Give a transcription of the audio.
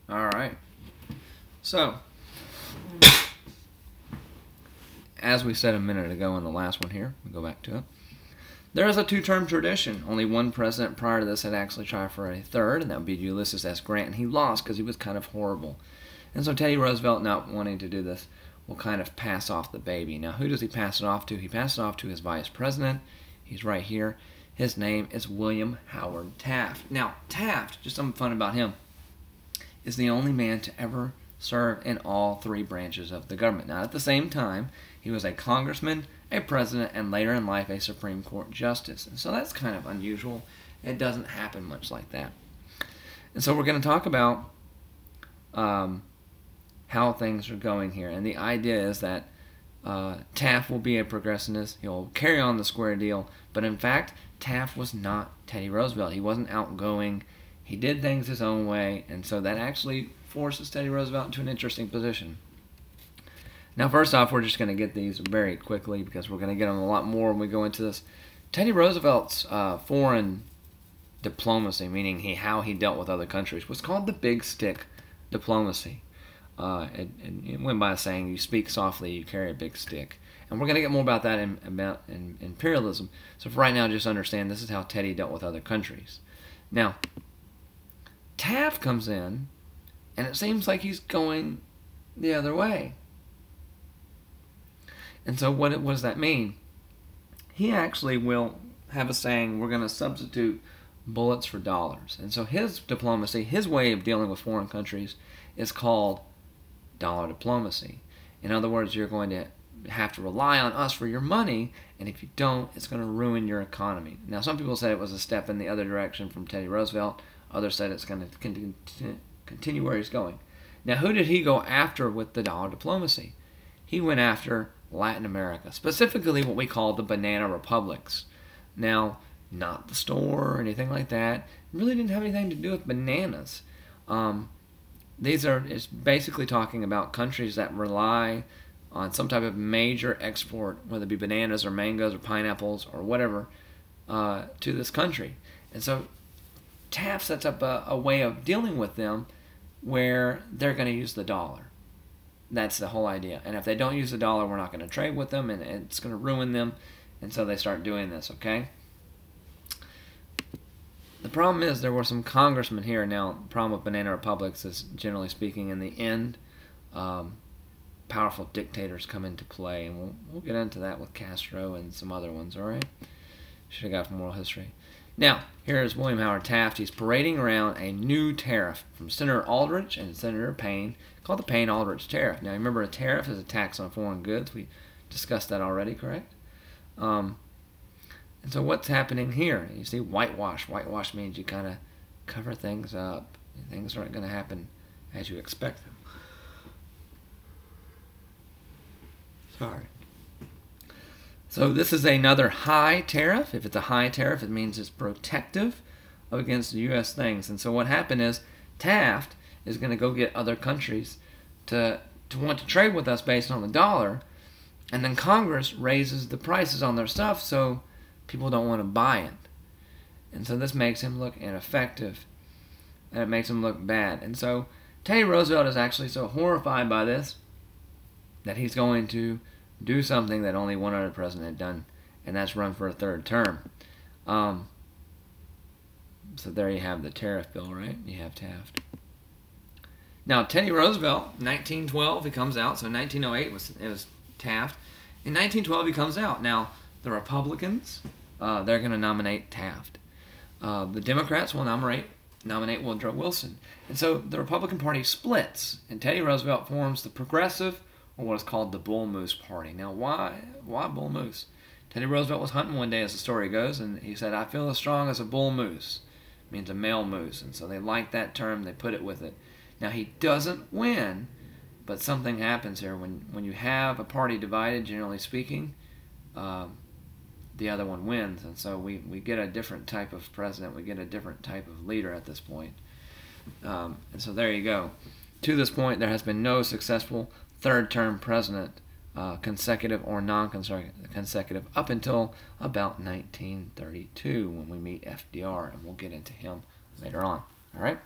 All right. So, as we said a minute ago in the last one here, we'll go back to it. There is a two-term tradition. Only one president prior to this had actually tried for a third, and that would be Ulysses S. Grant, and he lost because he was kind of horrible. And so Teddy Roosevelt, not wanting to do this, will kind of pass off the baby. Now, who does he pass it off to? He passes it off to his vice president. He's right here. His name is William Howard Taft. Now, Taft, just something fun about him, is the only man to ever serve in all three branches of the government. Now, at the same time, he was a congressman, a president, and later in life, a Supreme Court justice. And so that's kind of unusual. It doesn't happen much like that. And so we're going to talk about how things are going here. And the idea is that Taft will be a progressivist. He'll carry on the square deal. But in fact, Taft was not Teddy Roosevelt. He wasn't outgoing. He did things his own way. And so that actually forces Teddy Roosevelt into an interesting position. Now, first off, we're just going to get these very quickly because we're going to get them a lot more when we go into this. Teddy Roosevelt's foreign diplomacy, meaning how he dealt with other countries, was called the big stick diplomacy. It went by saying, you speak softly, you carry a big stick. And we're going to get more about that in imperialism. So for right now, just understand this is how Teddy dealt with other countries. Now, Taft comes in, and it seems like he's going the other way. And so what does that mean? He actually will have a saying, we're going to substitute bullets for dollars. And so his diplomacy, his way of dealing with foreign countries is called dollar diplomacy. In other words, you're going to have to rely on us for your money, and if you don't, it's going to ruin your economy. Now, some people said it was a step in the other direction from Teddy Roosevelt. Others said it's going to continue where he's going. Now, who did he go after with the dollar diplomacy? He went after Latin America, specifically what we call the banana republics. Now, not the store or anything like that. It really didn't have anything to do with bananas. It's basically talking about countries that rely on some type of major export, whether it be bananas or mangoes or pineapples or whatever, to this country. And so Taft sets up a way of dealing with them where they're going to use the dollar. That's the whole idea. And if they don't use the dollar, we're not going to trade with them, and it's going to ruin them. And so they start doing this, okay? The problem is there were some congressmen here. Now, the problem with banana republics is, generally speaking, in the end, powerful dictators come into play. And we'll get into that with Castro and some other ones, all right? Should have got from oral history. Now, here's William Howard Taft. He's parading around a new tariff from Senator Aldrich and Senator Payne called the Payne-Aldrich tariff. Now, remember, a tariff is a tax on foreign goods. We discussed that already, correct? And so what's happening here? You see whitewash. Whitewash means you kind of cover things up. Things aren't going to happen as you expect them. Sorry. So this is another high tariff. If it's a high tariff, it means it's protective against U.S. things. And so what happened is Taft is going to go get other countries to want to trade with us based on the dollar, and then Congress raises the prices on their stuff so people don't want to buy it. And so this makes him look ineffective, and it makes him look bad. And so Teddy Roosevelt is actually so horrified by this that he's going to do something that only one other president had done, and that's run for a third term. So there you have the tariff bill, right? You have Taft. Now, Teddy Roosevelt, 1912, he comes out. So 1908 it was Taft. In 1912, he comes out. Now, the Republicans, they're going to nominate Taft. The Democrats will nominate Woodrow Wilson. And so the Republican Party splits, and Teddy Roosevelt forms the Progressive, or what is called the Bull Moose Party. Now, why bull moose? Teddy Roosevelt was hunting one day, as the story goes, and he said, "I feel as strong as a bull moose." It means a male moose, and so they liked that term. They put it with it. Now, he doesn't win, but something happens here. When you have a party divided, generally speaking, the other one wins, and so we get a different type of president. We get a different type of leader at this point. And so there you go. To this point, there has been no successful third-term president, consecutive or non-consecutive, up until about 1932 when we meet FDR, and we'll get into him later on. All right?